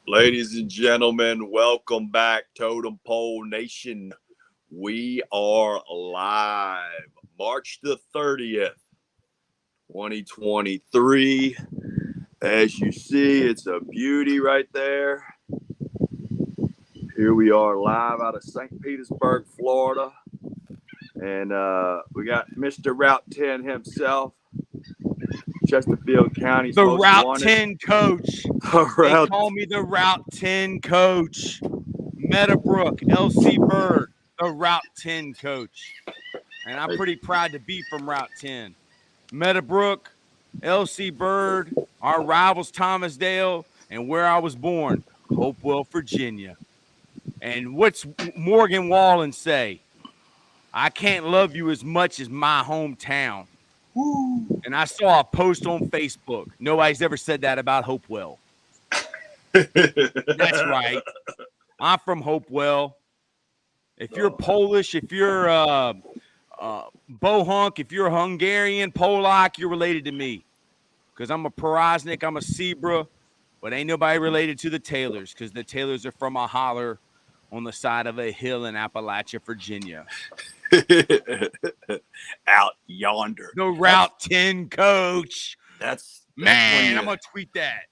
Ladies and gentlemen, welcome back, Totem Pole Nation. We are live March the 30th, 2023. As you see, it's a beauty right there. Here we are live out of St. Petersburg, Florida. And we got Mr. Route 10 himself, Chesterfield County's The most Route wanted. 10 coach. They call me the Route 10 coach. Meadowbrook, LC Bird, the Route 10 coach. And I'm pretty proud to be from Route 10. Meadowbrook, LC Bird, our rivals Thomasdale, and where I was born, Hopewell, Virginia. And what's Morgan Wallen say? I can't love you as much as my hometown. And I saw a post on Facebook. Nobody's ever said that about Hopewell. That's right. I'm from Hopewell. If you're Polish, if you're Bohunk, if you're Hungarian, Polak, you're related to me. Because I'm a Porosnik, I'm a Zebra, but ain't nobody related to the Taylors because the Taylors are from a holler on the side of a hill in Appalachia, Virginia. Out yonder. The Route 10 coach. That's Man, I'm going to tweet that.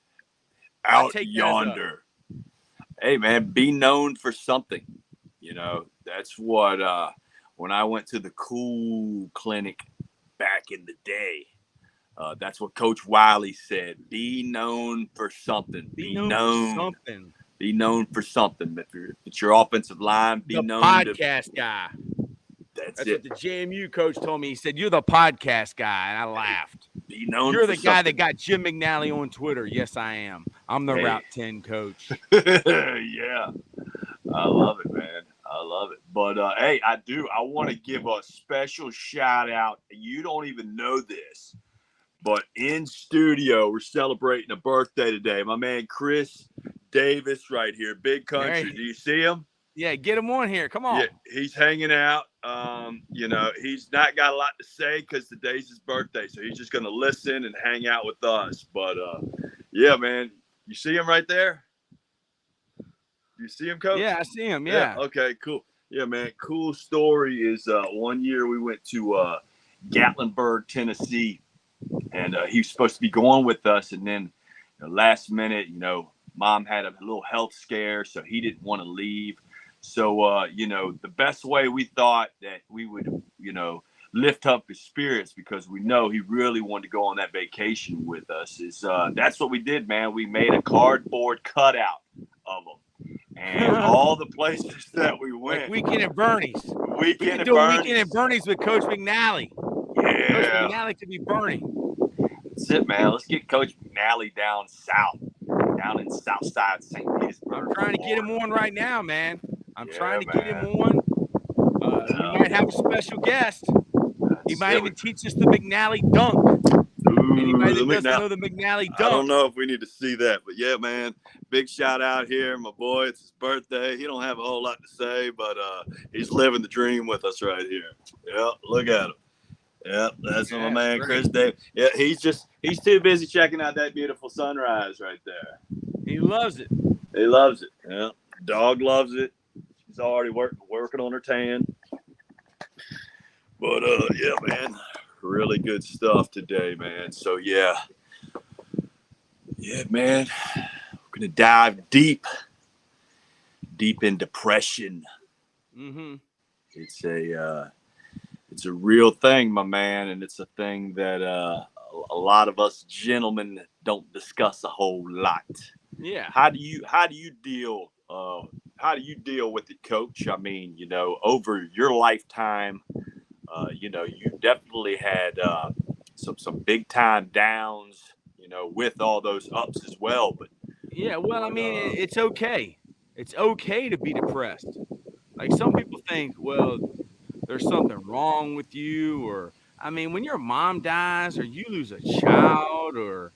Out yonder. Hey, man, be known for something. You know, that's what, when I went to the cool clinic back in the day, that's what Coach Wiley said. Be known for something. Be known for something. Be known for something. If it's your offensive line, be known. Podcast guy. That's what the JMU coach told me. He said, "You're the podcast guy," and I laughed. Be known. You're the guy that got Jim McNally on Twitter. Yes, I am. I'm the Route 10 coach. Yeah, I love it, man. I love it. But hey, I want to give a special shout out. You don't even know this, but in studio, we're celebrating a birthday today. My man Chris Davis, right here, Big Country. Hey. Do you see him? Yeah, get him on here. Come on. Yeah, he's hanging out. You know, he's not got a lot to say because today's his birthday, so he's just gonna listen and hang out with us. But yeah, man, you see him right there? You see him, Coach? Yeah, I see him. Yeah. Okay, cool. Yeah, man. Cool story is one year we went to Gatlinburg, Tennessee, and he was supposed to be going with us, and then last minute, Mom had a little health scare, so he didn't want to leave. So, the best way we thought that we would, lift up his spirits because we know he really wanted to go on that vacation with us is that's what we did, man. We made a cardboard cutout of him. And all the places that we went. Like Weekend at Bernie's. Weekend at Bernie's with Coach McNally. Yeah. Coach McNally could be Bernie. That's it, man. Let's get Coach McNally down south. Down in Southside St. Petersburg. I'm trying to get him on right now, man. I'm trying to get him on. We might have a special guest. He might even teach us the McNally dunk. Anybody that doesn't know the McNally dunk. I don't know if we need to see that, but yeah, man. Big shout out here, my boy. It's his birthday. He don't have a whole lot to say, but he's living the dream with us right here. Yep, look at him. Yep, that's my man, Chris Davis. Yeah, he's too busy checking out that beautiful sunrise right there. He loves it. He loves it. Yeah, dog loves it. She's already working on her tan. But yeah, man, really good stuff today, man. So yeah, man, we're gonna dive deep in depression. Mm-hmm. It's a real thing, my man, and it's a thing that a lot of us gentlemen don't discuss a whole lot. Yeah. How do you deal? How do you deal with it, Coach? I mean, over your lifetime, you definitely had some big time downs, with all those ups as well. But yeah, well, I mean, it's okay. It's okay to be depressed. Like some people think, well, there's something wrong with you, or I mean, when your mom dies, or you lose a child, or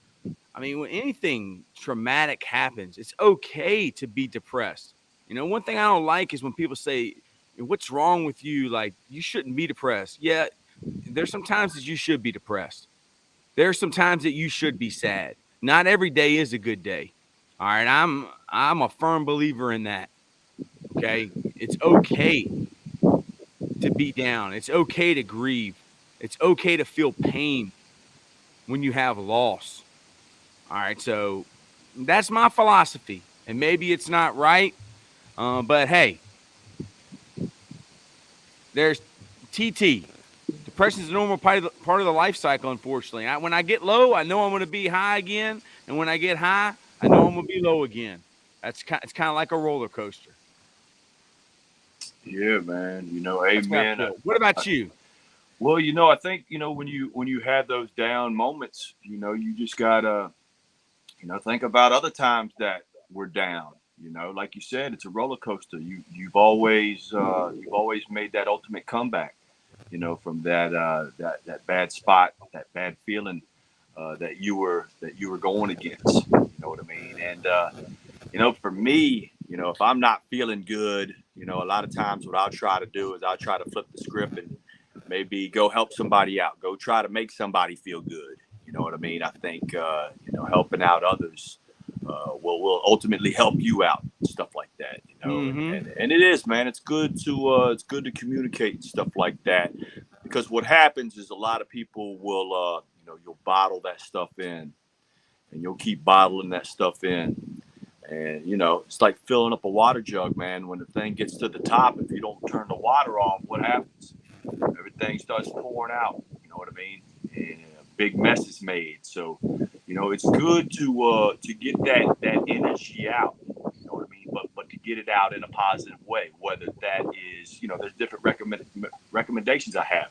I mean, when anything traumatic happens, it's okay to be depressed. One thing I don't like is when people say, "What's wrong with you?" Like, you shouldn't be depressed. Yeah, there's some times that you should be depressed. There's some times that you should be sad. Not every day is a good day. All right, I'm a firm believer in that. Okay, it's okay to be down. It's okay to grieve. It's okay to feel pain when you have loss. All right, so that's my philosophy, and maybe it's not right, but hey, there's TT. Depression is a normal part of the life cycle, unfortunately. When I get low, I know I'm going to be high again. And when I get high, I know I'm going to be low again. It's kind of like a roller coaster. Yeah, man. That's what I Amen. feel. What about you? Well, I think when you have those down moments, you just gotta think about other times that we're down. Like you said, it's a roller coaster. You've always made that ultimate comeback. From that bad spot, that bad feeling that you were going against. You know what I mean? And for me, if I'm not feeling good, a lot of times what I'll try to do is I'll try to flip the script and maybe go help somebody out, go try to make somebody feel good. You know what I mean? I think helping out others will ultimately help you out, stuff like that. And it is, man. It's good to communicate and stuff like that, because what happens is a lot of people will you'll bottle that stuff in, and you'll keep bottling that stuff in. And it's like filling up a water jug, man. When the thing gets to the top, if you don't turn the water on, what happens? Everything starts pouring out. You know what I mean? And a big mess is made. So, it's good to get that energy out. You know what I mean? But to get it out in a positive way. Whether that is, there's different recommendations I have.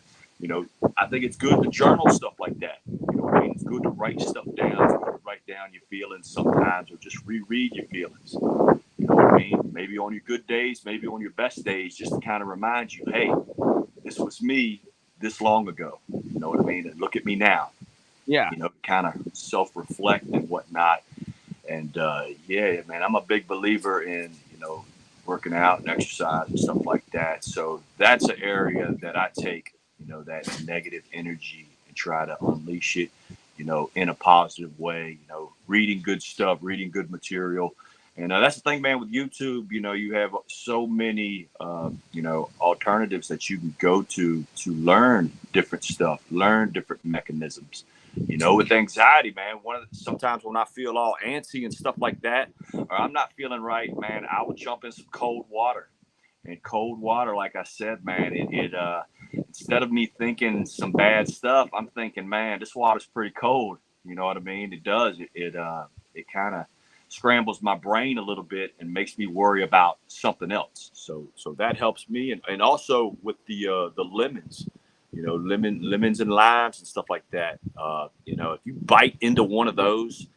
I think it's good to journal stuff like that. You know what I mean? It's good to write stuff down. It's good to write down your feelings sometimes, or just reread your feelings. You know what I mean? Maybe on your good days, maybe on your best days, just to kind of remind you, hey, this was me this long ago. You know what I mean? And look at me now. Yeah. Kind of self-reflect and whatnot. And yeah, man, I'm a big believer in working out and exercise and stuff like that. So that's an area that I take that negative energy and try to unleash it in a positive way. Reading good stuff, reading good material. And that's the thing, man, with YouTube. You have so many alternatives that you can go to learn different stuff, learn different mechanisms. With anxiety, man, sometimes when I feel all antsy and stuff like that, or I'm not feeling right, man, I would jump in some cold water. And cold water, like I said, man, it instead of me thinking some bad stuff, I'm thinking, man, this water's pretty cold. You know what I mean? It does. It kind of scrambles my brain a little bit and makes me worry about something else. So that helps me, and also with the lemons. Lemons and limes and stuff like that. If you bite into one of those,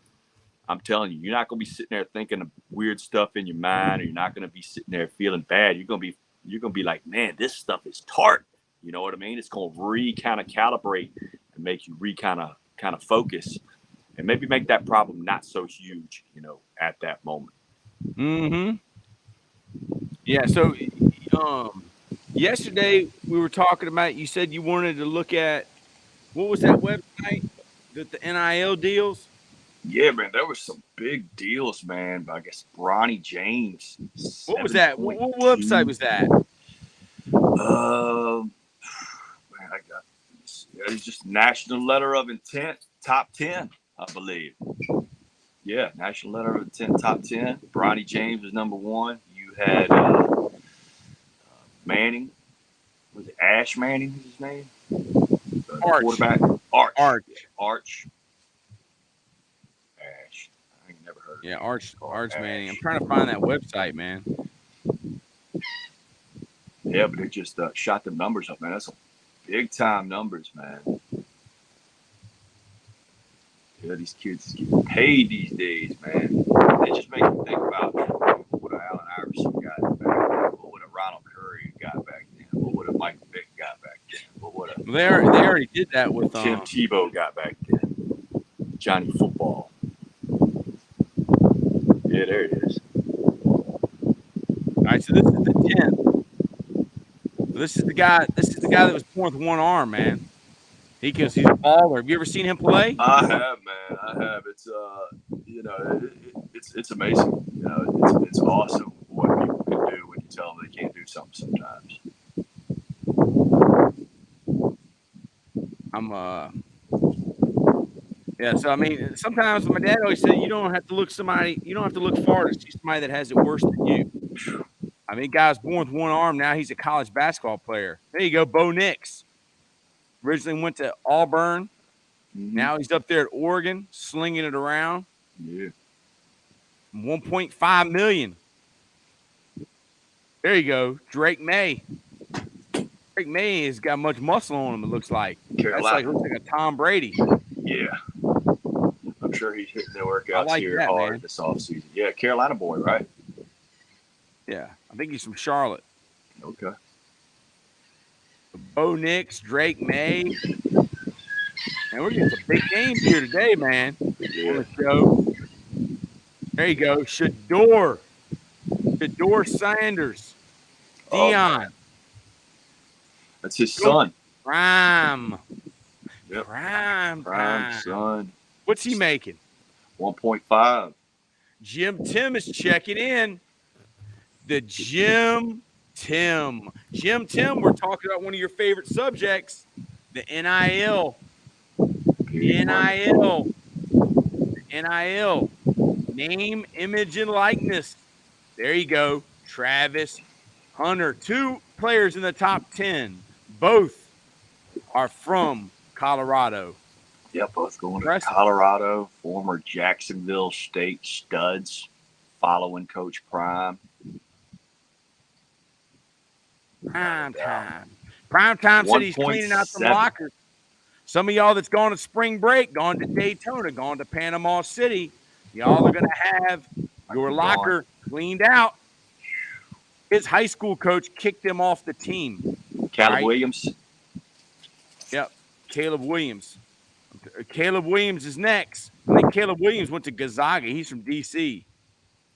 I'm telling you, you're not gonna be sitting there thinking of weird stuff in your mind, or you're not gonna be sitting there feeling bad. You're gonna be like, man, this stuff is tart. You know what I mean? It's gonna kind of calibrate and make you kind of focus, and maybe make that problem not so huge. At that moment. Mm-hmm. Yeah. So, yesterday we were talking about. You said you wanted to look at what was that website? The NIL deals. Yeah, man, there were some big deals, man. But I guess Bronny James, What was seven that? point What website two. was that? Man, it's just National Letter of Intent, top 10, I believe. Yeah, National Letter of Intent, top 10. Bronny James was number one. You had Manning. Was it Ash Manning? Was his name? The Arch. quarterback. Arch. Arch. Arch. Ash. I ain't never heard of Yeah, it. Arch Manning. I'm Ash. trying to find that website, man. Yeah, but it just shot the numbers up, man. That's some big time numbers, man. Yeah, these kids getting paid these days, man. It just makes me think about what would Allen Iverson got back then? What would a Ronald Curry got back then? What would a Mike Vick got back then? What would a They already did that with Tim Tebow got back then? Johnny Football. Yeah, there it is. All right, so this is the 10th. This is the guy. This is the guy that was born with one arm, man. He's a baller. Have you ever seen him play? I have, man. I have. It's it's amazing. It's awesome what people can do when you tell them they can't do something sometimes. Yeah, so I mean, sometimes my dad always said you don't have to look far to see somebody that has it worse than you. I mean, guy's born with one arm, now he's a college basketball player. There you go, Bo Nix. Originally went to Auburn. Mm-hmm. Now he's up there at Oregon, slinging it around. Yeah. 1.5 million. There you go, Drake May. Drake May has got much muscle on him, it looks like. Carolina. Looks like a Tom Brady. Yeah. I'm sure he's hitting the workouts here hard man. this offseason. Yeah, Carolina boy, right? Yeah, I think he's from Charlotte. Okay. Bo Nix, Drake May. And we're getting some big names here today, man. Yeah. On the show. There you go. Shedeur Sanders. Dion. That's his son. Prime. Yep. Prime son. What's he making? 1.5. Jim Tim is checking in. The Jim Tim. Jim Tim, we're talking about one of your favorite subjects, the NIL. NIL. Name, image, and likeness. There you go. Travis Hunter. 2 players in the top 10. Both are from Colorado. Yeah, both going to Colorado. Former Jacksonville State studs following Coach Prime. Prime time said he's cleaning out some lockers. Some of y'all that's gone to spring break, gone to Daytona, gone to Panama City, y'all are going to have your locker cleaned out. His high school coach kicked him off the team. Caleb Williams? Yep, Caleb Williams. Caleb Williams is next. I think Caleb Williams went to Gonzaga. He's from D.C.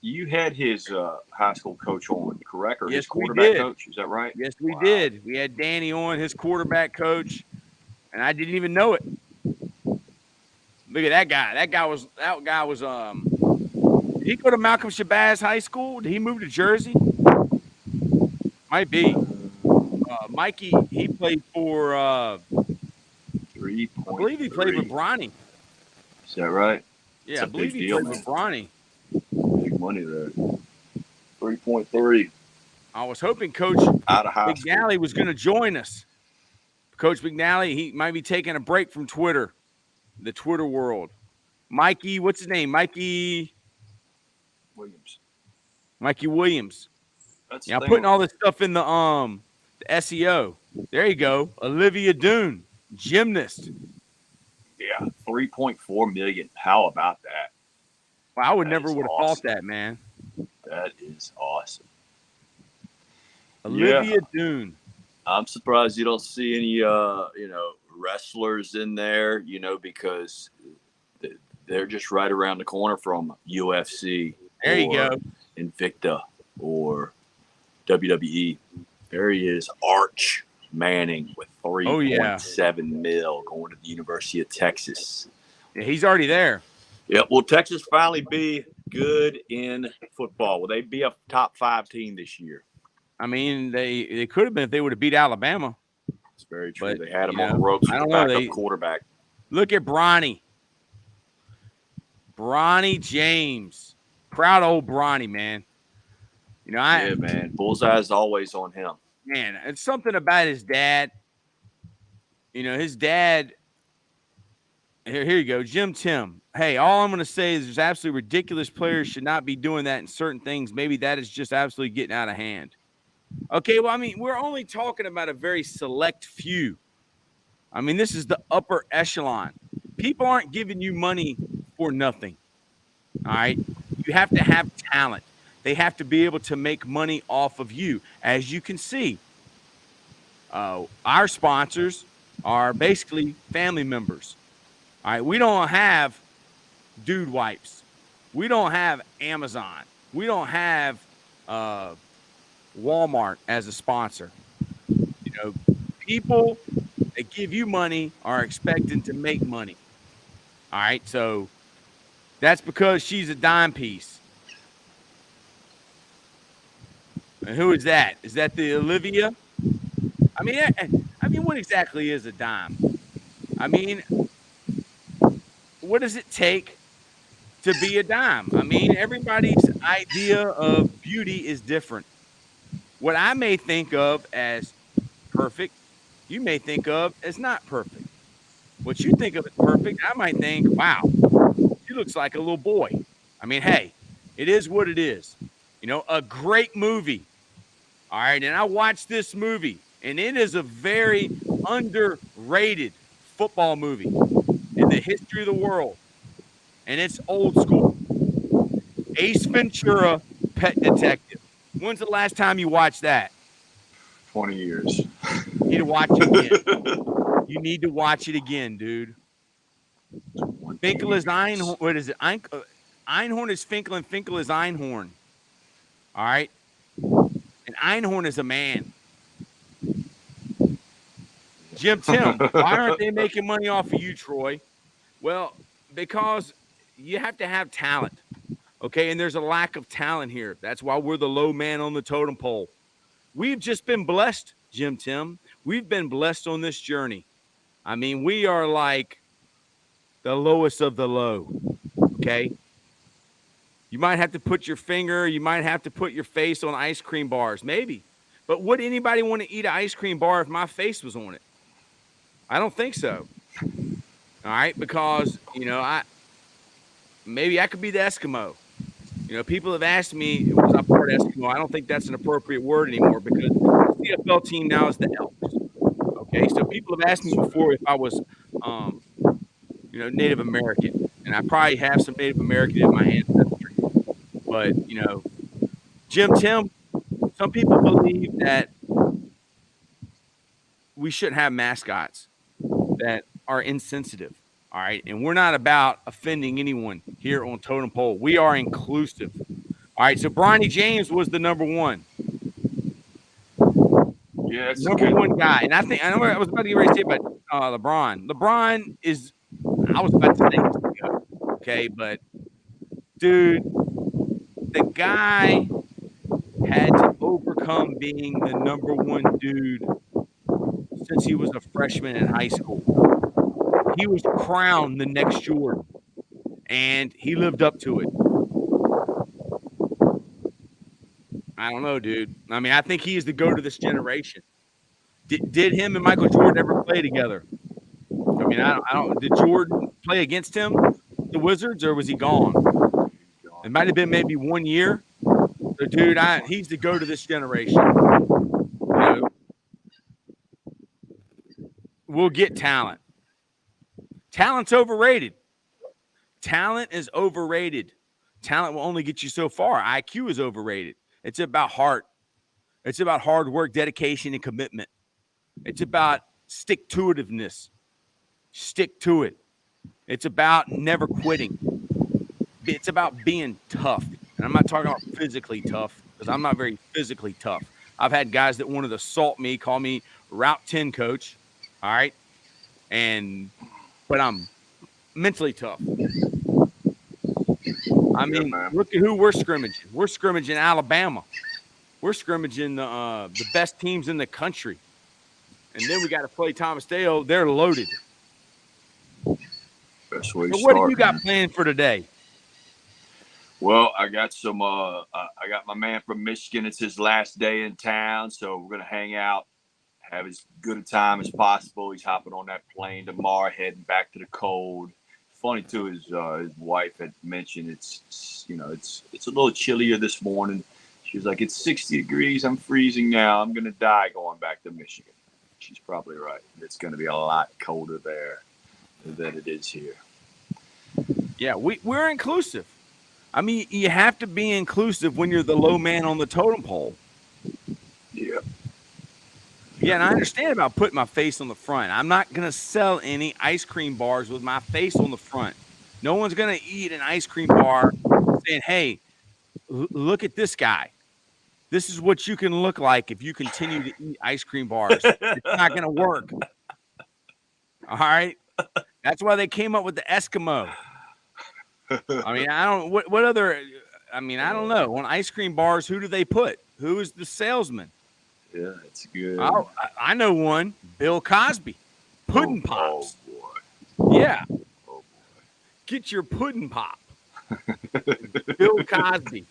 You had his high school coach on, correct? Or yes, his quarterback coach? Is that right? Yes, we did. We had Danny on, his quarterback coach, and I didn't even know it. Look at that guy. That guy was did he go to Malcolm Shabazz High School? Did he move to Jersey? Might be. Mikey, he played for I believe he played with Bronny. Is that right? Yeah, I believe he played with Bronny. Big money there. 3.3. I was hoping Coach McNally was going to join us. Coach McNally, he might be taking a break from Twitter, the Twitter world. Mikey, what's his name? Mikey Williams. I'm putting all this stuff in the SEO. There you go. Olivia Doon, gymnast. Yeah, 3.4 million. How about that? Well, I would never have thought that, man. That is awesome. Olivia Doon. I'm surprised you don't see any wrestlers in there, because they're just right around the corner from UFC. There you go. Invicta or WWE. There he is, Arch Manning with 3.7 mil going to the University of Texas. Yeah, he's already there. Yeah, will Texas finally be good in football? Will they be a top 5 team this year? I mean, they could have been if they would have beat Alabama. It's very true. But, they had him on the ropes with the backup quarterback. Look at Bronny. Bronny James. Proud old Bronny, man. Yeah, man. Bullseye's always on him. Man, it's something about his dad. His dad. Here you go, Jim Tim. Hey, all I'm going to say is there's absolutely ridiculous players should not be doing that in certain things. Maybe that is just absolutely getting out of hand. Okay, well, I mean, we're only talking about a very select few. I mean, this is the upper echelon. People aren't giving you money for nothing. All right? You have to have talent. They have to be able to make money off of you. As you can see, our sponsors are basically family members. All right? We don't have Dude Wipes. We don't have Amazon. We don't have Walmart as a sponsor. People that give you money are expecting to make money. All right, so that's because she's a dime piece. And who is that? Is that the Olivia? I mean, what exactly is a dime? I mean, what does it take to be a dime? I mean, everybody's idea of beauty is different. What I may think of as perfect, you may think of as not perfect. What you think of as perfect, I might think, wow, she looks like a little boy. I mean, hey, it is what it is. A great movie. All right. And I watched this movie, and it is a very underrated football movie in the history of the world. And it's old school. Ace Ventura, Pet Detective. When's the last time you watched that? 20 years. You need to watch it again. You need to watch it again, dude. Finkel is Einhorn. What is it? Einhorn is Finkel, and Finkel is Einhorn. All right. And Einhorn is a man. Tim, why aren't they making money off of you, Troy? Well, because you have to have talent. Okay. And there's a lack of talent here. That's why we're the low man on the totem pole. We've just been blessed, Tim. We've been blessed on this journey. I mean, we are like the lowest of the low. Okay. You might have to put your finger, you might have to put your face on ice cream bars, maybe. But would anybody want to eat an ice cream bar if my face was on it? I don't think so. All right, because maybe I could be the Eskimo. People have asked me, was I part Eskimo? I don't think that's an appropriate word anymore because the CFL team now is the Elks. Okay, so people have asked me before if I was, Native American, and I probably have some Native American in my ancestry. But Tim, some people believe that we shouldn't have mascots that are insensitive. All right. And we're not about offending anyone here on Totem Pole. We are inclusive. All right. So Bronny James was the number one. Yeah, that's number one guy. And I know I was about to get ready to say about LeBron. LeBron is, I was about to say, okay, but dude, the guy had to overcome being the number one dude since he was a freshman in high school. He was crowned the next Jordan, and he lived up to it. I don't know, dude. I mean, I think he is the GOAT of this generation. Did him and Michael Jordan ever play together? I mean, I don't. Did Jordan play against him, the Wizards, or was he gone? It might have been maybe 1 year. So, dude, he's the GOAT of this generation. We'll get talent. Talent's overrated. Talent is overrated. Talent will only get you so far. IQ is overrated. It's about heart. It's about hard work, dedication, and commitment. It's about stick-to-itiveness. Stick to it. It's about never quitting. It's about being tough. And I'm not talking about physically tough because I'm not very physically tough. I've had guys that wanted to assault me, call me Route 10 coach. All right. But I'm mentally tough. I mean, look at who we're scrimmaging. We're scrimmaging Alabama. We're scrimmaging the best teams in the country. And then we got to play Thomas Dale. They're loaded. Best way so to what start, do you got planned for today? Well, I got some. I got my man from Michigan. It's his last day in town, so we're gonna hang out, have as good a time as possible. He's hopping on that plane tomorrow, heading back to the cold. Funny too, his wife had mentioned it's a little chillier this morning. She was like, "It's 60 degrees. I'm freezing now. I'm gonna die going back to Michigan." She's probably right. It's gonna be a lot colder there than it is here. Yeah, we're inclusive. I mean, you have to be inclusive when you're the low man on the totem pole. Yeah. Yeah, and I understand about putting my face on the front. I'm not going to sell any ice cream bars with my face on the front. No one's going to eat an ice cream bar saying, hey, look at this guy. This is what you can look like if you continue to eat ice cream bars. It's not going to work. All right? That's why they came up with the Eskimo. I mean, I don't. What other? I mean, I don't know. On ice cream bars, who do they put? Who is the salesman? Yeah, it's good. I know one. Bill Cosby. Pudding Pops. Oh, boy. Yeah. Oh, boy. Get your pudding pop. Bill Cosby.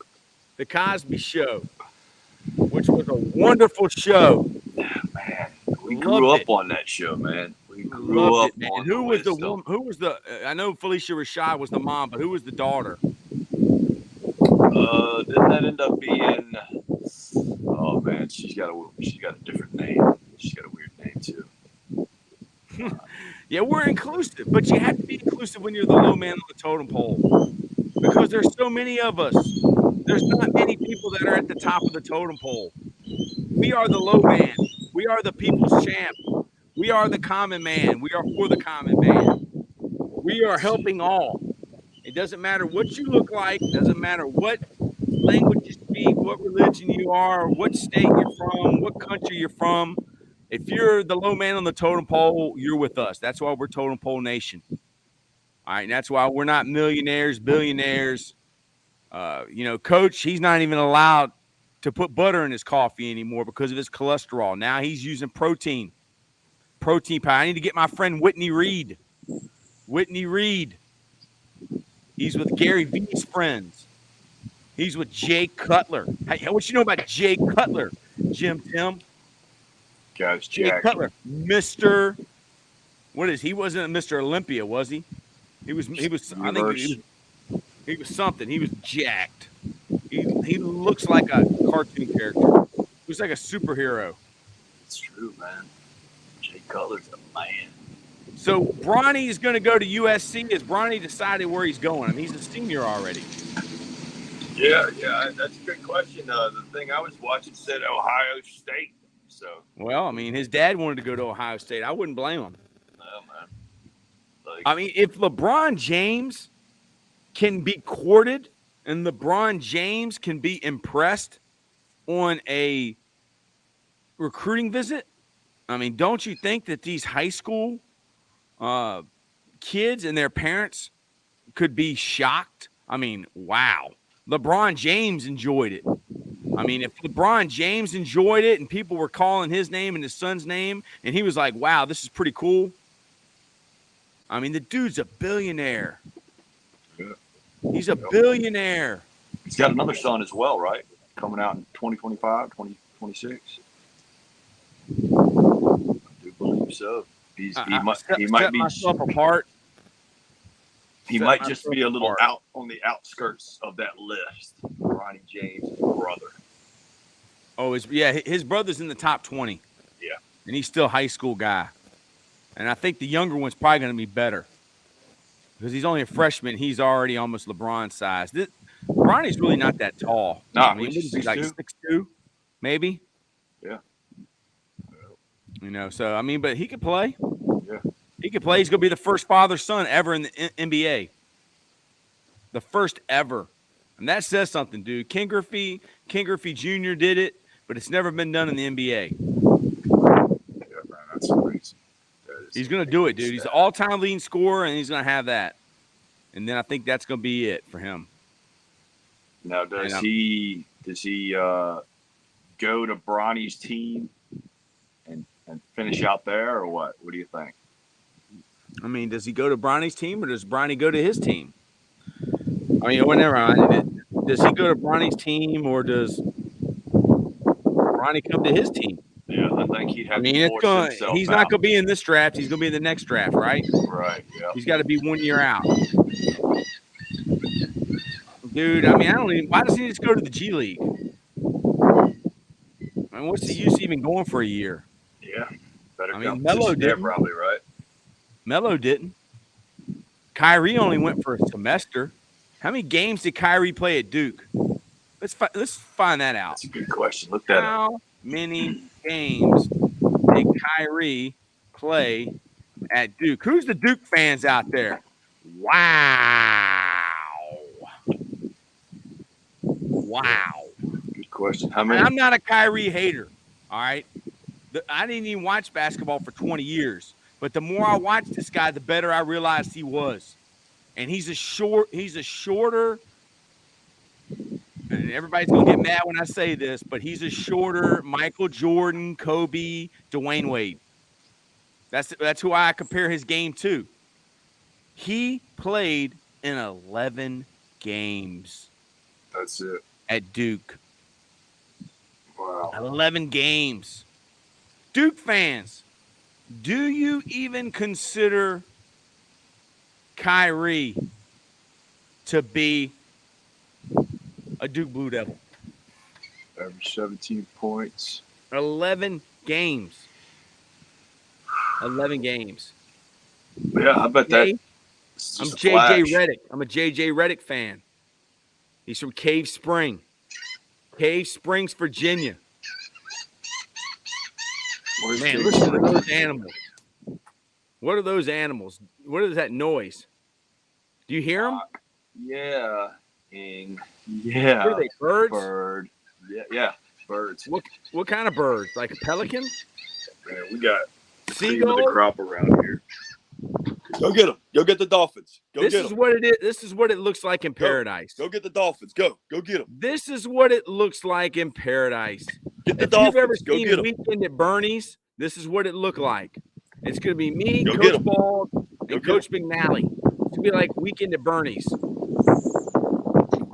The Cosby Show, which was a wonderful show. Man, we grew up on that show, man. We grew up on who was the woman? Who was the? I know Felicia Rashad was the mom, but who was the daughter? Didn't that end up being? Oh man, she's got a different name. She's got a weird name too. Yeah, we're inclusive, but you have to be inclusive when you're the low man on the totem pole, because there's so many of us. There's not many people that are at the top of the totem pole. We are the low man. We are the people's champ. We are the common man. We are for the common man. We are helping all. It doesn't matter what you look like. It doesn't matter what language you speak, what religion you are, what state you're from, what country you're from. If you're the low man on the totem pole, you're with us. That's why we're Totem Pole Nation. All right, and that's why we're not millionaires, billionaires. Coach, he's not even allowed to put butter in his coffee anymore because of his cholesterol. Now he's using protein powder. I need to get my friend Whitney Reed. He's with Gary Vee's friends. He's with Jay Cutler. Hey, what you know about Jay Cutler, Tim? Guys, Jay Cutler, Mr. What is he? Wasn't Mr. Olympia, was he? He was. I think he was something. He was jacked. He looks like a cartoon character. He looks like a superhero. It's true, man. Jay Cutler's a man. So Bronny is going to go to USC. Has Bronny decided where he's going? I mean, he's a senior already. Yeah, that's a good question. The thing I was watching said Ohio State. So. Well, I mean, his dad wanted to go to Ohio State. I wouldn't blame him. No, man. I mean, if LeBron James can be courted and LeBron James can be impressed on a recruiting visit, I mean, don't you think that these high school kids and their parents could be shocked? I mean, wow. LeBron James enjoyed it. I mean, if LeBron James enjoyed it and people were calling his name and his son's name, and he was like, wow, this is pretty cool. I mean, the dude's a billionaire. Yeah. He's a billionaire. He's got another son as well, right? Coming out in 2025, 2026. I do believe so. He might be myself apart. He might just be a little out on the outskirts of that list. Ronnie James' brother. Oh, his brother's in the top 20. Yeah. And he's still a high school guy. And I think the younger one's probably going to be better. Because he's only a freshman. He's already almost LeBron size. Ronnie's really not that tall. Nah, I mean, he's like 6'2", maybe. Yeah. So, I mean, but he could play. Yeah. He could play. He's going to be the first father-son ever in the NBA. The first ever. And that says something, dude. Ken Griffey Jr. did it, but it's never been done in the NBA. Yeah, man, that's crazy. He's going to do it, dude. He's the all-time leading scorer, and he's going to have that. And then I think that's going to be it for him. Now, does he go to Bronny's team and finish out there, or what? What do you think? I mean, does he go to Bronny's team, or does Bronny go to his team? I mean, whenever. Does he go to Bronny's team, or does Bronny come to his team? Yeah, I think he'd have. I mean, he's not going to be in this draft. He's going to be in the next draft, right? Right. Yeah. He's got to be 1 year out. Dude, I mean, why doesn't he just go to the G League? I mean, what's the use even going for a year? Yeah. Better Melo didn't. Probably, right? Melo didn't. Kyrie only went for a semester. How many games did Kyrie play at Duke? Let's find that out. That's a good question. Look that up. How many games did Kyrie play at Duke? Who's the Duke fans out there? Wow. Good question. How many? I'm not a Kyrie hater, all right? I didn't even watch basketball for 20 years. But the more I watched this guy, the better I realized he was. And he's a shorter and everybody's going to get mad when I say this, but he's a shorter Michael Jordan, Kobe, Dwayne Wade. That's who I compare his game to. He played in 11 games. That's it. At Duke. Wow. 11 games. Duke fans, do you even consider Kyrie to be a Duke Blue Devil? Average 17 points. 11 games. 11 games. Yeah, I bet that. I'm JJ Redick. I'm a JJ Redick fan. He's from Cave Springs, Virginia. Man, listen to those animals. What are those animals? What is that noise? Do you hear them? Yeah. Yeah. What are they, birds? Bird. Yeah, birds. What kind of birds? Like a pelican? Man, we got seagull. The crop around here. Go get them. Go get the dolphins. This is what it is. This is what it looks like in paradise. Go get the dolphins. Go get them. This is what it looks like in paradise. Get the dolphins. You've ever go seen get them. Weekend at Bernie's, this is what it looked like. It's going to be me, Go Coach Bald, and Coach McNally. It's going to be like Weekend at Bernie's.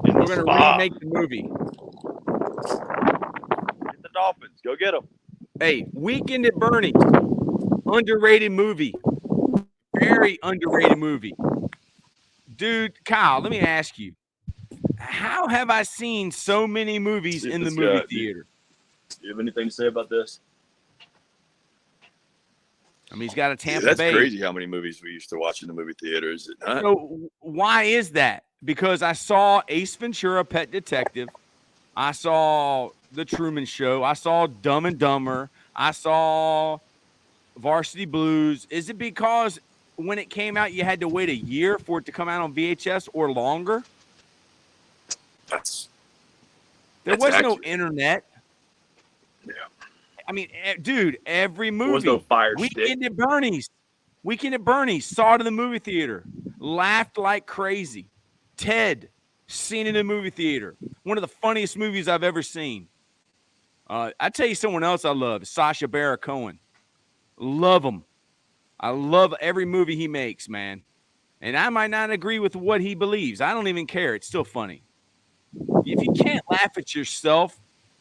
We're going to remake the movie. Get the dolphins. Go get them. Hey, Weekend at Bernie's. Underrated movie. Very underrated movie. Dude, Kyle, let me ask you. How have I seen so many movies in the movie theater? Do you have anything to say about this? I mean, he's got a Tampa Bay. That's crazy how many movies we used to watch in the movie theater. Is it not? So why is that? Because I saw Ace Ventura, Pet Detective. I saw The Truman Show. I saw Dumb and Dumber. I saw Varsity Blues. Is it because when it came out, you had to wait a year for it to come out on VHS or longer? There was no internet. Yeah. I mean, dude, every movie. There was no Fire Weekend at Bernie's. Saw it in the movie theater. Laughed like crazy. Ted, seen it in the movie theater. One of the funniest movies I've ever seen. I tell you someone else I love, Sacha Baron Cohen. Love him. I love every movie he makes, man. And I might not agree with what he believes. I don't even care. It's still funny. If you can't laugh at yourself,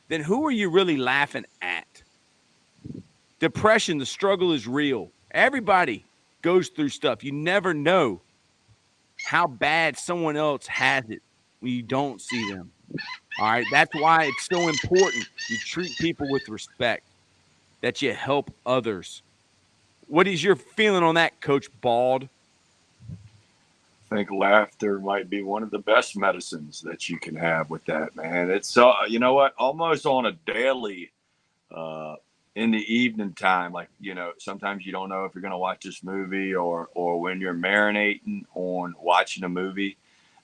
then who are you really laughing at? Depression, the struggle is real. Everybody goes through stuff. You never know how bad someone else has it when you don't see them. All right, that's why it's so important you treat people with respect, that you help others. What is your feeling on that, Coach Bald? I think laughter might be one of the best medicines that you can have with that, man. It's you know what, almost on a daily in the evening time, like, you know, sometimes you don't know if you're going to watch this movie or when you're marinating on watching a movie.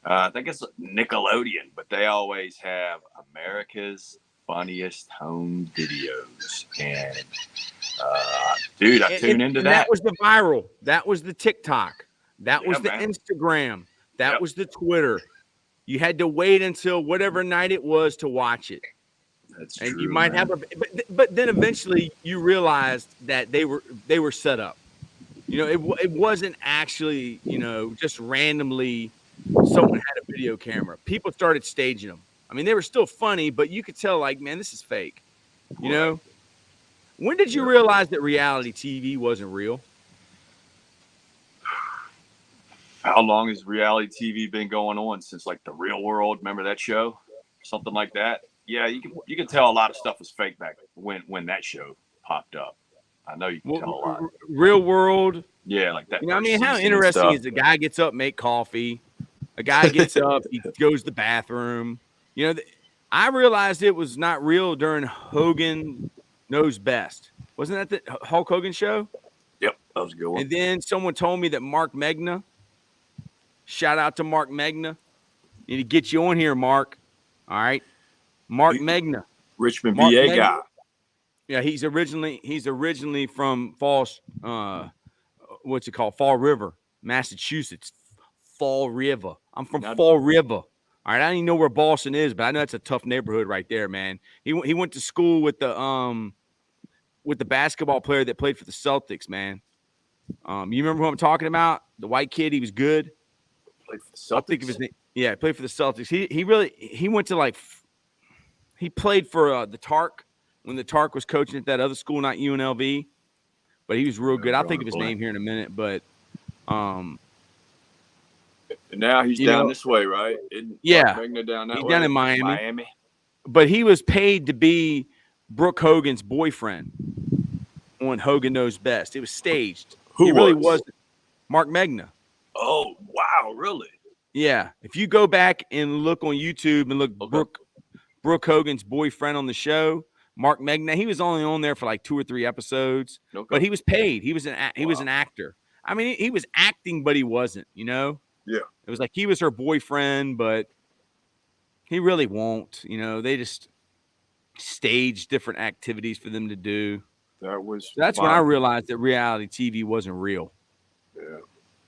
I think it's Nickelodeon, but they always have America's Funniest Home Videos. And, dude, I tune into that. That was the viral. That was the TikTok. That was the Instagram. That was the Twitter. You had to wait until whatever night it was to watch it. That's and true, you might man. have but then eventually you realized that they were set up. You know, it wasn't actually, you know, just randomly someone had a video camera. People started staging them. I mean, they were still funny, but you could tell, like, man, this is fake. You know? When did you realize that reality TV wasn't real? How long has reality TV been going on? Since, like, The Real World? Remember that show? Something like that. Yeah, you can tell a lot of stuff was fake back when that show popped up. I know you can tell a lot. Real World. Yeah, like that. You know, I mean, how interesting is the guy gets up, make coffee. A guy gets up, he goes to the bathroom. You know, I realized it was not real during Hogan Knows Best. Wasn't that the Hulk Hogan show? Yep, that was a good one. And then someone told me that Mark Megna, shout out to Mark Megna. Need to get you on here, Mark. All right. Mark Megna. Richmond, VA guy. Yeah, he's originally from Fall River, Massachusetts. Fall River. I'm from Fall River. All right, I don't even know where Boston is, but I know it's a tough neighborhood right there, man. He went to school with the basketball player that played for the Celtics, man. You remember who I'm talking about? The white kid. He was good. Played for the I'll think of Celtics. his name. Yeah, he played for the Celtics. He went to he played for the Tark when the Tark was coaching at that other school, not UNLV. But he was real good. I'll think of his name here in a minute. But And now he's down this way, right? Magna down that he's way. down in Miami. But he was paid to be Brooke Hogan's boyfriend on Hogan Knows Best. It was staged. He really wasn't. Mark Magna. Oh, wow, really? Yeah. If you go back and look on YouTube and look Brooke Hogan's boyfriend on the show, Mark Magna, he was only on there for like 2 or 3 episodes, but he was paid. He was an actor. I mean, he was acting, but he wasn't, you know? Yeah. It was like he was her boyfriend, but he really won't. You know, they just stage different activities for them to do. That's when I realized that reality TV wasn't real. Yeah.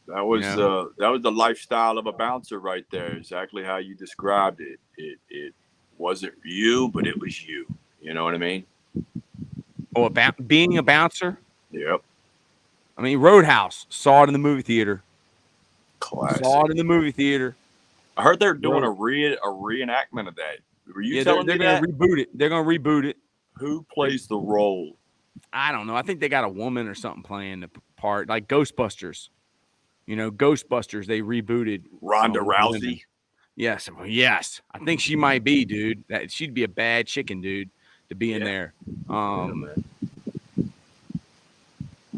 That was the lifestyle of a bouncer right there. Exactly how you described it. It wasn't you, but it was you. You know what I mean? Oh, being a bouncer? Yep. I mean, Roadhouse. Saw it in the movie theater. Classic. Saw it in the movie theater. I heard they're doing a reenactment of that. Were you telling me that? They're going to reboot it. They're going to reboot it. Who plays the role? I don't know. I think they got a woman or something playing the part, like Ghostbusters. You know, Ghostbusters, they rebooted. Ronda Rousey? Women. Yes. I think she might be, dude. She'd be a bad chicken, dude, to be in there.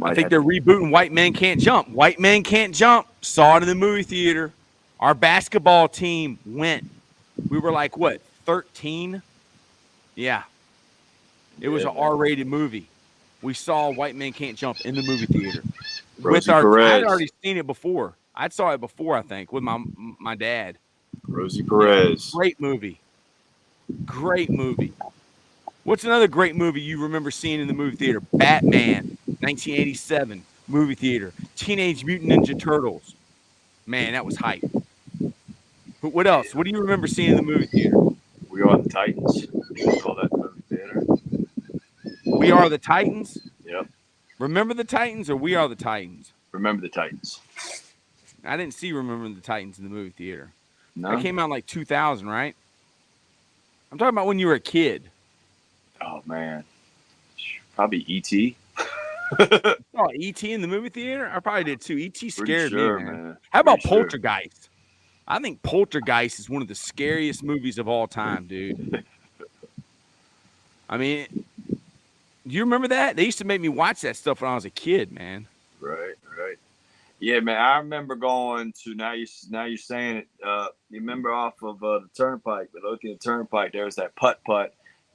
I think they're rebooting White Men Can't Jump. White Men Can't Jump. Saw it in the movie theater. Our basketball team went. We were like, what, 13? Yeah. It was an R-rated movie. We saw White Men Can't Jump in the movie theater. I'd already seen it before. I saw it before, I think, with my dad. Rosie Perez. Great movie. Great movie. What's another great movie you remember seeing in the movie theater? Batman, 1987, movie theater. Teenage Mutant Ninja Turtles. Man, that was hype. But what else? What do you remember seeing in the movie theater? We Are the Titans. We call that movie theater. We Are the Titans? Yep. Remember the Titans or We Are the Titans? Remember the Titans. I didn't see Remember the Titans in the movie theater. No. That came out in like 2000, right? I'm talking about when you were a kid. Oh, man. Probably E.T. Oh, E.T. in the movie theater? I probably did too. E.T. scared me, man. How about Poltergeist? I think Poltergeist is one of the scariest movies of all time, dude. I mean, do you remember that? They used to make me watch that stuff when I was a kid, man. Right. Yeah, man. I remember going to now you're saying it. You remember off of the Turnpike, the Lothian Turnpike. There was that putt,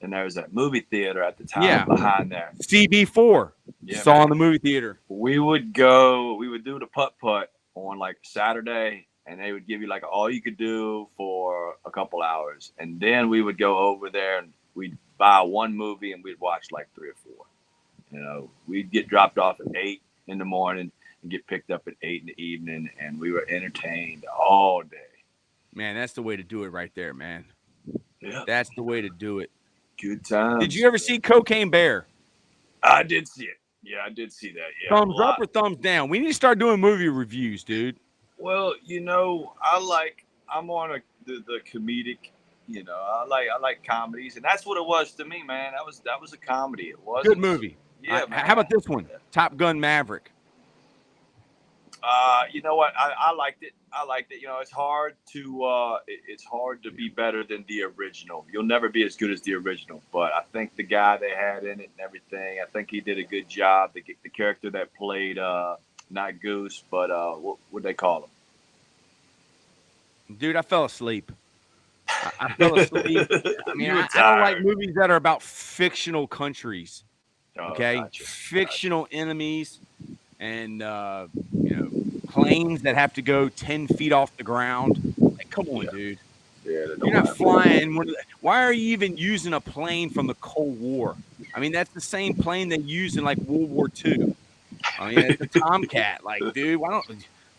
and there was that movie theater at the time behind there. CB4. Yeah, saw in the movie theater. We would do the putt on like Saturday, and they would give you like all you could do for a couple hours, and then we would go over there and we'd buy one movie and we'd watch like 3 or 4. You know, we'd get dropped off at 8 in the morning and get picked up at 8 in the evening, and we were entertained all day. Man, that's the way to do it right there, man. Yeah. That's the way to do it. Good times. Did you ever see Cocaine Bear? I did see it. Yeah, I did see that. Yeah. Thumbs up or thumbs down? We need to start doing movie reviews, dude. Well, you know, I'm on the comedic, you know, I like comedies, and that's what it was to me, man. That was a comedy. It was good movie. Yeah. How about this one? Top Gun Maverick. You know what? I liked it. You know, it's hard to be better than the original. You'll never be as good as the original, but I think the guy they had in it and everything, I think he did a good job. The character that played not Goose, but what they call him? Dude, I fell asleep. I fell asleep. I mean, I don't like movies that are about fictional countries. Okay, gotcha. Fictional enemies and you know, planes that have to go 10 feet off the ground. Like, come on, dude. Yeah, you're not flying. Why are you even using a plane from the Cold War? I mean, that's the same plane they used in like World War II. I mean, it's a Tomcat. Like, dude,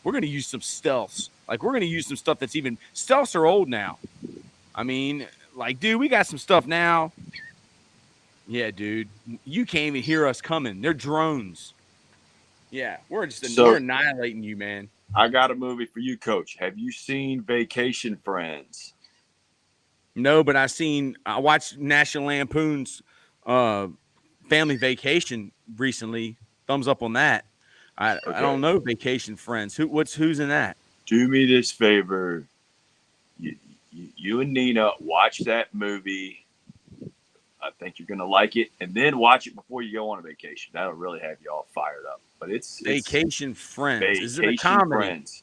we're going to use some stealths. Like, we're going to use some stuff that's even stealths are old now. I mean, like, dude, we got some stuff now. Yeah, dude, you can't even hear us coming. They're drones. Yeah, we're annihilating you, man. I got a movie for you, Coach. Have you seen Vacation Friends? No, but I watched National Lampoon's Family Vacation recently. Thumbs up on that. I don't know Vacation Friends. Who's in that? Do me this favor. You and Nina watch that movie. I think you're gonna like it, and then watch it before you go on a vacation. That'll really have you all fired up. But it's Vacation Friends. Vacation Is it a comedy? Friends.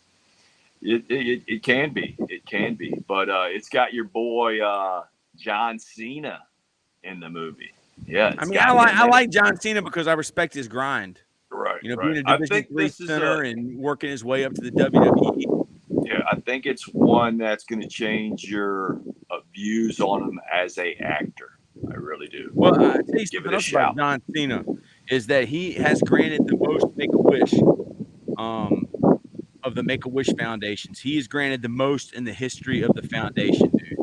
It can be. It can be. But it's got your boy John Cena in the movie. Yeah. I mean, I like John Cena because I respect his grind. Right. You know, right. being a Division III center and working his way up to the WWE. Yeah, I think it's one that's going to change your views on him as a actor. I really do. Well, I tell you something else about John Cena is that he has granted the most Make-A-Wish of the Make-A-Wish foundations. He has granted the most in the history of the foundation, dude.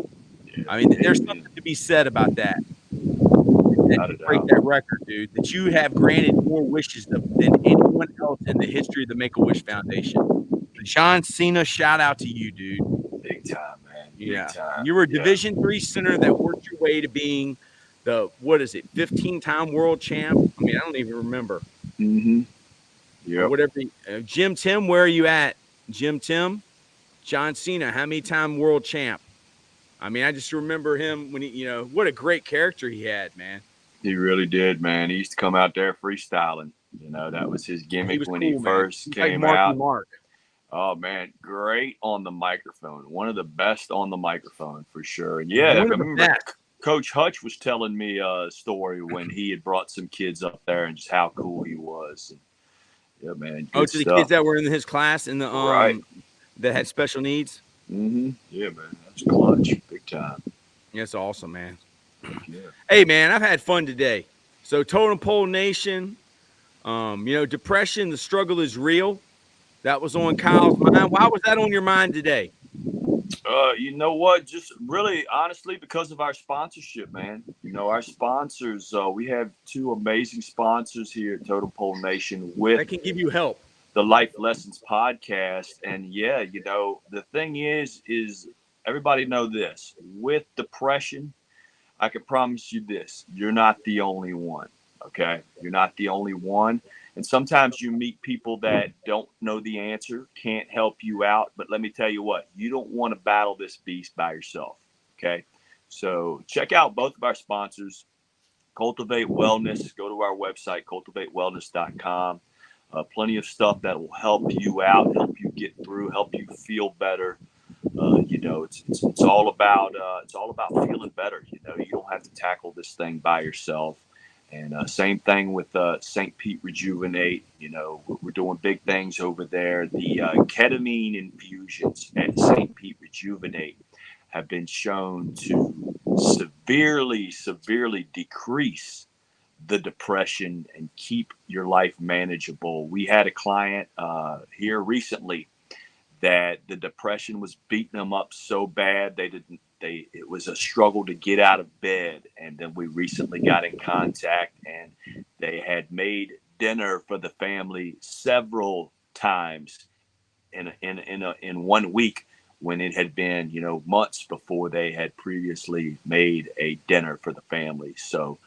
Yeah, I mean, there's something to be said about that. And break that record, dude, that you have granted more wishes than anyone else in the history of the Make-A-Wish Foundation. John Cena, shout out to you, dude. Big time, man. Big time. You were a Division III center that worked your way to being the 15-time world champ. I mean, I don't even remember. Mm-hmm. Yeah. Whatever. Jim Tim, where are you at? Jim Tim, John Cena, how many time world champ? I mean, I just remember him when he, what a great character he had, man. He really did, man. He used to come out there freestyling. That was his gimmick when he first came out. Mark. Oh, man, great on the microphone. One of the best on the microphone for sure. And yeah, I remember Coach Hutch was telling me a story when he had brought some kids up there and just how cool he was. And, yeah, man. To the kids that were in his class and that had special needs? Mm-hmm. Yeah, man. That's clutch. Big time. That's awesome, man. Yeah. Hey, man, I've had fun today. So Totem Pole Nation, depression, the struggle is real. That was on Kyle's mind. Why was that on your mind today? You know what? Just really, honestly, because of our sponsorship, man. Our sponsors, we have two amazing sponsors here at Totem Pole Nation that can give you help. The Life Lessons podcast. And yeah, the thing is everybody know this. With depression, I can promise you this. You're not the only one, okay? You're not the only one. And sometimes you meet people that don't know the answer, can't help you out. But let me tell you what, you don't want to battle this beast by yourself, okay? So check out both of our sponsors, Cultivate Wellness. Go to our website, cultivatewellness.com. Plenty of stuff that will help you out, help you get through, help you feel better. It's all about feeling better. You don't have to tackle this thing by yourself. And same thing with St. Pete Rejuvenate. We're doing big things over there. The ketamine infusions at St. Pete Rejuvenate have been shown to severely decrease the depression and keep your life manageable. We had a client here recently that the depression was beating them up so bad it was a struggle to get out of bed. And then we recently got in contact and they had made dinner for the family several times in 1 week when it had been, months before they had previously made a dinner for the family. So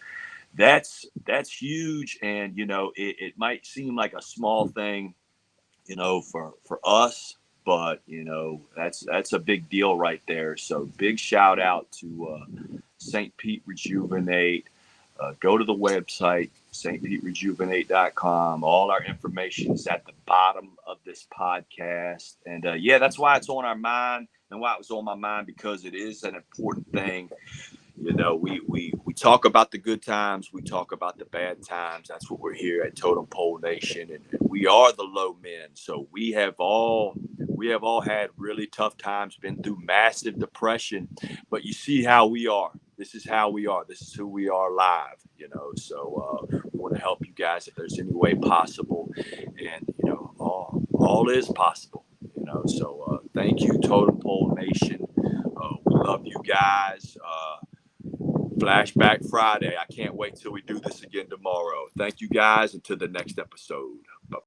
that's huge. And, it might seem like a small thing, for us, but that's a big deal right there. So big shout out to St. Pete Rejuvenate. Go to the website, stpeterejuvenate.com. All our information is at the bottom of this podcast. And that's why it's on our mind and why it was on my mind, because it is an important thing. We talk about the good times. We talk about the bad times. That's what we're here at Totem Pole Nation. And we are the low men. So we have all had really tough times, been through massive depression, but you see how we are. This is how we are. This is who we are live, So we want to help you guys if there's any way possible. And, all is possible. So thank you, Totem Pole Nation. We love you guys. Flashback Friday. I can't wait till we do this again tomorrow. Thank you guys. Until the next episode.